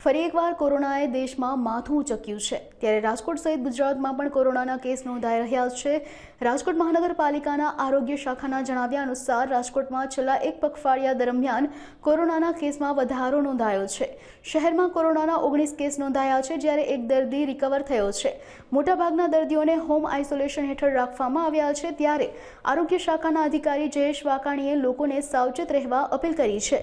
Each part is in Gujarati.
ફરી એકવાર કોરોનાએ દેશમાં માથું ઉંચક્યું છે ત્યારે રાજકોટ સહિત ગુજરાતમાં પણ કોરોનાના કેસ નોંધાઈ રહ્યા છે। રાજકોટ મહાનગરપાલિકાના આરોગ્ય શાખાના જણાવ્યા અનુસાર રાજકોટમાં છેલ્લા એક પખવાડિયા દરમિયાન કોરોનાના કેસમાં વધારો નોંધાયો છે। શહેરમાં કોરોનાના 19 કેસ નોંધાયા છે જ્યારે એક દર્દી રિકવર થયો છે। મોટાભાગના દર્દીઓને હોમ આઇસોલેશન હેઠળ રાખવામાં આવ્યા છે ત્યારે આરોગ્ય શાખાના અધિકારી જયેશ વાકાણીએ લોકોને સાવચેત રહેવા અપીલ કરી છે।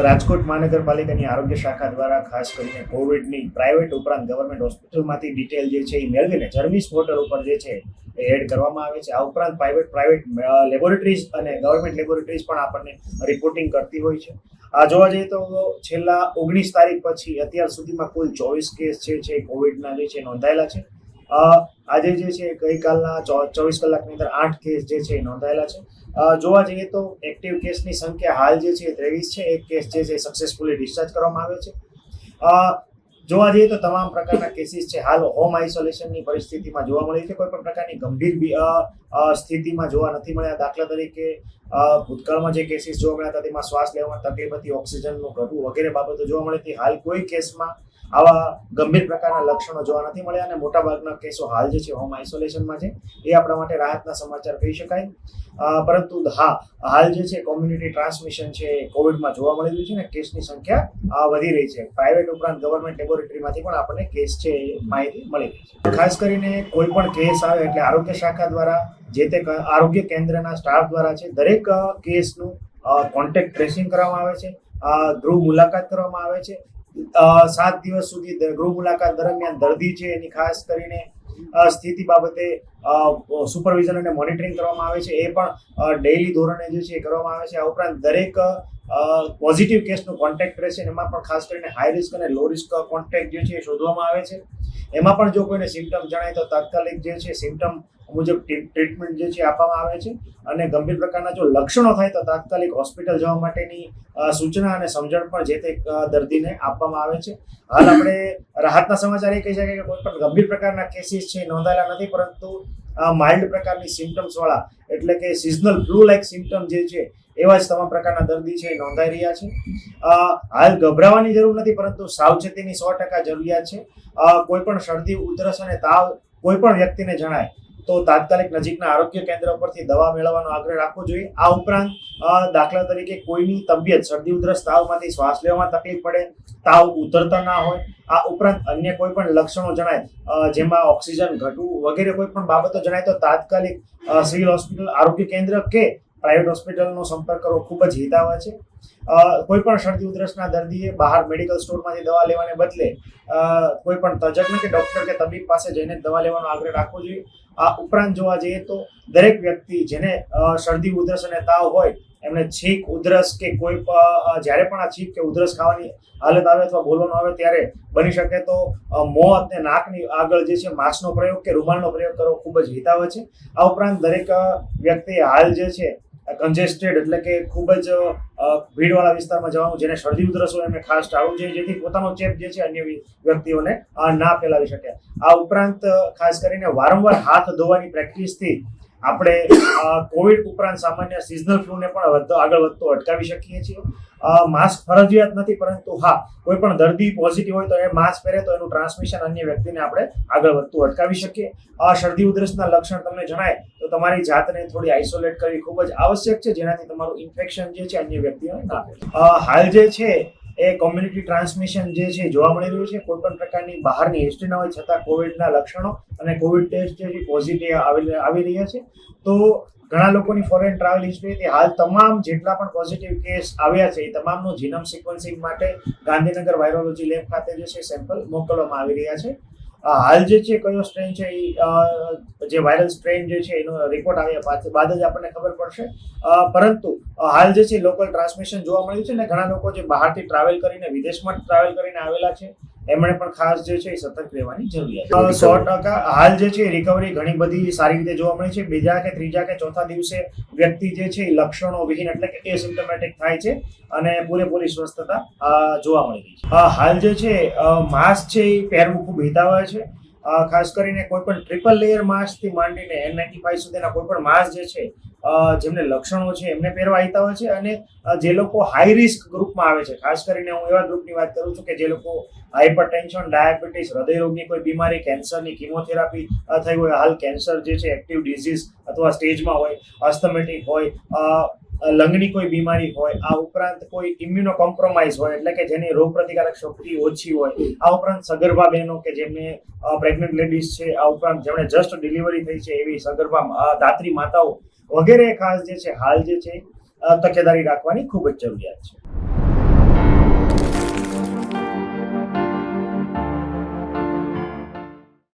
રાજકોટ મહાનગરપાલિકાની આરોગ્ય શાખા દ્વારા ખાસ કરીને કોવિડની પ્રાઇવેટ ઉપરાંત ગવર્મેન્ટ હોસ્પિટલમાંથી ડિટેલ જે છે એ મેળવીને સર્વિસ પોર્ટલ ઉપર જે છે એ એડ કરવામાં આવે છે। આ ઉપરાંત પ્રાઇવેટ લેબોરેટરીઝ અને ગવર્મેન્ટ લેબોરેટરીઝ પણ આપણને રિપોર્ટિંગ કરતી હોય છે। આ જોવા જઈએ તો છેલ્લા 19 તારીખ પછી અત્યાર સુધીમાં કુલ 24 કેસ છે કોવિડના જે છે નોંધાયેલા છે। આજે જે છે ગઈકાલના 24 કલાકની અંદર 8 કેસ જે છે નોંધાયેલા છે। જોવા જઈએ તો એક્ટિવ કેસની સંખ્યા હાલ જે છે 23 છે। એક કેસ જે છે સક્સેસફુલી ડિસ્ચાર્જ કરવામાં આવે છે। જોવા જઈએ તો તમામ પ્રકારના કેસીસ છે હાલ હોમ આઇસોલેશનની પરિસ્થિતિમાં જોવા મળી છે। કોઈ પણ પ્રકારની ગંભીર સ્થિતિમાં જોવા નથી મળ્યા। દાખલા તરીકે ભૂતકાળમાં જે કેસીસ જોવા મળ્યા હતા તેમાં શ્વાસ લેવામાં તકલીફ હતી, ઓક્સિજનનું ઘટવું વગેરે બાબતો જોવા મળી હતી। હાલ કોઈ કેસમાં આવા ગંભીર પ્રકારના લક્ષણો જોવા નથી મળ્યા અને મોટાભાગના કેસો હાલ જે છે હોમ આઇસોલેશનમાં છે। એ આપણા માટે રાહતના સમાચાર કહી શકાય। પરંતુ હા, હાલ જે છે કોમ્યુનિટી ટ્રાન્સમિશન છે કોવિડમાં જોવા મળી રહ્યું છે ને કેસની સંખ્યા વધી રહી છે। પ્રાઇવેટ ઉપરાંત ગવર્મેન્ટ લેબોરેટરીમાંથી પણ આપણને કેસ છે માહિતી મળી રહી છે। ખાસ કરીને કોઈ પણ કેસ આવે એટલે આરોગ્ય શાખા દ્વારા જે તે આરોગ્ય કેન્દ્રના સ્ટાફ દ્વારા છે દરેક કેસનું કોન્ટેક્ટ ટ્રેસિંગ કરવામાં આવે છે, ગૃહ મુલાકાત કરવામાં આવે છે। 7 દિવસ સુધી ગૃહ મુલાકાત દરમિયાન દર્દી છે એની ખાસ કરીને સ્થિતિ બાબતે સુપરવિઝન અને મોનિટરિંગ કરવામાં આવે છે। એ પણ ડેઇલી ધોરણે જે છે કરવામાં આવે છે। આ ઉપરાંત દરેક પોઝિટિવ કેસનું કોન્ટેક્ટ ટ્રેસિંગ એમાં પણ ખાસ કરીને હાઈ રિસ્ક અને લો રિસ્ક કોન્ટેક્ટ જે છે એ શોધવામાં આવે છે। એમાં પણ જો કોઈને સિમ્ટમ જણાય તો તાત્કાલિક જે છે સિમ્ટમ મુજબ ટ્રીટમેન્ટ જે છે આપવામાં આવે છે અને ગંભીર પ્રકારના જો લક્ષણો થાય તો તાત્કાલિક હોસ્પિટલ જવા માટેની સૂચના અને સમજણ પણ જે તે દર્દીને આપવામાં આવે છે। હાલ આપણે રાહતના સમાચાર એ કહી શકાય કે કોઈ પણ ગંભીર પ્રકારના કેસીસ છે નોંધાયેલા નથી, પરંતુ માઇલ્ડ પ્રકારની સિમ્ટમ્સ વાળા એટલે કે સિઝનલ ફ્લૂ લાઇક સિમ્ટમ જે છે એવા જ તમામ પ્રકારના દર્દી છે નોંધાઈ રહ્યા છે। હાલ ગભરાવાની જરૂર નથી, પરંતુ સાવચેતીની 100% જરૂરિયાત છે। કોઈ પણ શરદી, ઉધરસ અને તાવ કોઈ પણ વ્યક્તિને જણાય તો તાત્કાલિક નજીકના આરોગ્ય કેન્દ્ર પરથી દવા મેળવવાનો આગ્રહ રાખવો જોઈએ। આ ઉપરાંત દાખલા તરીકે કોઈની તબિયત શરદી, ઉધરસ, તાવમાંથી શ્વાસ લેવામાં તકલીફ પડે, તાવ ઉતરતા ના હોય, આ ઉપરાંત અન્ય કોઈ પણ લક્ષણો જણાય જેમાં ઓક્સિજન ઘટવું વગેરે કોઈ પણ બાબતો જણાય તો તાત્કાલિક સિવિલ હોસ્પિટલ, આરોગ્ય કેન્દ્ર કે પ્રાઇવેટ હોસ્પિટલનો સંપર્ક કરવો ખૂબ જ હિતાવહ છે। કોઈ પણ શરદી ઉધરસના દર્દીએ બહાર મેડિકલ સ્ટોરમાંથી દવા લેવાને બદલે કોઈ પણ તજજ્ઞ કે ડૉક્ટર કે તબીબ પાસે જઈને દવા લેવાનો આગ્રહ રાખવો જોઈએ। આ ઉપરાંત જોવા જઈએ તો દરેક વ્યક્તિ જેને શરદી, ઉધરસ અને તાવ હોય એમને છીંક, ઉધરસ કે કોઈ જ્યારે પણ આ છીંક કે ઉધરસ ખાવાની હાલત આવે અથવા બોલવાનું આવે ત્યારે બની શકે તો મોં અને નાકની આગળ જે છે માસ્કનો પ્રયોગ કે રૂમાલનો પ્રયોગ કરવો ખૂબ જ હિતાવહ છે। આ ઉપરાંત દરેક વ્યક્તિ હાલ જે છે કન્જેસ્ટેડ એટલે કે ખૂબ જ ભીડવાળા વિસ્તારમાં જવાનું, જેને શરદી ઉધરસ હોય એમને ખાસ ટાળવું જોઈએ જેથી પોતાનો ચેપ જે છે અન્ય વ્યક્તિઓને ના ફેલાવી શકે। આ ઉપરાંત ખાસ કરીને વારંવાર હાથ ધોવાની પ્રેક્ટિસથી આપણે કોવિડ ઉપરાંત સામાન્ય સિઝનલ ફ્લૂને પણ આગળ વધતો અટકાવી શકીએ છીએ। માસ્ક ફરજિયાત નથી, પરંતુ હા, કોઈ પણ દર્દી પોઝિટિવ હોય તો એ માસ્ક પહેરે તો એનું ટ્રાન્સમિશન અન્ય વ્યક્તિને આપણે આગળ વધતું અટકાવી શકીએ। શરદી ઉધરસના લક્ષણ તમને જણાય તો તમારી જાતને થોડી આઇસોલેટ કરવી ખૂબ જ આવશ્યક છે જેનાથી તમારું ઇન્ફેક્શન જે છે અન્ય વ્યક્તિઓને ના ફેલાય। હાલ જે છે એ કોમ્યુનિટી ટ્રાન્સમિશન જે છે જોવા મળી રહ્યું છે। કોઈ પણ પ્રકારની બહારની હિસ્ટ્રી ના હોય છતાં કોવિડના લક્ષણો અને કોવિડ ટેસ્ટ જે પોઝિટિવ આવી રહ્યા છે તો ઘણા લોકોની ફોરેન ટ્રાવેલ હિસ્ટ્રી હાલ તમામ જેટલા પણ પોઝિટિવ કેસ આવ્યા છે એ તમામનું જીનોમ સિક્વન્સિંગ માટે ગાંધીનગર વાયરોલોજી લેબ ખાતે જે છે સેમ્પલ મોકલવામાં આવી રહ્યા છે। હાલ જે છે કયો સ્ટ્રેન છે એ જે વાયરલ સ્ટ્રેન જે છે એનો રિપોર્ટ આવ્યા બાદ જ આપણને ખબર પડશે, પરંતુ હાલ જે છે લોકલ ટ્રાન્સમિશન જોવા મળ્યું છે ને ઘણા લોકો જે બહારથી ટ્રાવેલ કરીને વિદેશમાં ટ્રાવેલ કરીને આવેલા છે એમણે પણ ખાસ જે છે સતર્ક રહેવાની જરૂરિયાત છે। 100% હાલ જે છે રિકવરી ઘણી બધી સારી રીતે જોવા મળી છે। બીજા કે ત્રીજા કે ચોથા દિવસે વ્યક્તિ જે છે લક્ષણો વિહીન એટલે કે એસિમ્પ્ટોમેટિક થાય છે અને પૂરેપૂરી સ્વસ્થતા જોવા મળી રહી છે। હાલ જે છે માસ્ક છે એ પહેરવું ખૂબ હિતાવહ છે। ખાસ કરીને કોઈ પણ ટ્રિપલ લેયર માસ્કથી માંડીને N95 સુધીના કોઈ પણ માસ્ક જે છે જેમને લક્ષણો છે એમને પહેરવા આવતા હોય છે. અને જે લોકો હાઈ રિસ્ક ગ્રુપમાં આવે છે, ખાસ કરીને હું એવા ગ્રુપની વાત કરું છું કે જે લોકો હાઇપરટેન્શન, ડાયાબિટીસ, હૃદયરોગની કોઈ બીમારી, કેન્સરની કિમોથેરાપી થઈ હોય, હાલ કેન્સર જે છે એક્ટિવ ડિઝીઝ અથવા સ્ટેજમાં હોય, અસ્થમેટિક હોય, લંગની કોઈ બીમારી હોય, આ ઉપરાંત કોઈ ઇમ્યુનો કોમ્પ્રોમાઇઝ હોય એટલે કે જેની રોગ પ્રતિકારક શક્તિ ઓછી હોય, આ ઉપરાંત સગર્ભા બહેનો કે જેમને પ્રેગ્નન્ટ લેડીઝ છે, આ ઉપરાંત જેમણે જસ્ટ ડિલિવરી થઈ છે એવી સગર્ભા ધાત્રી માતાઓ વગેરે ખાસ જે છે હાલ જે છે તકેદારી રાખવાની ખૂબ જ જરૂરિયાત છે.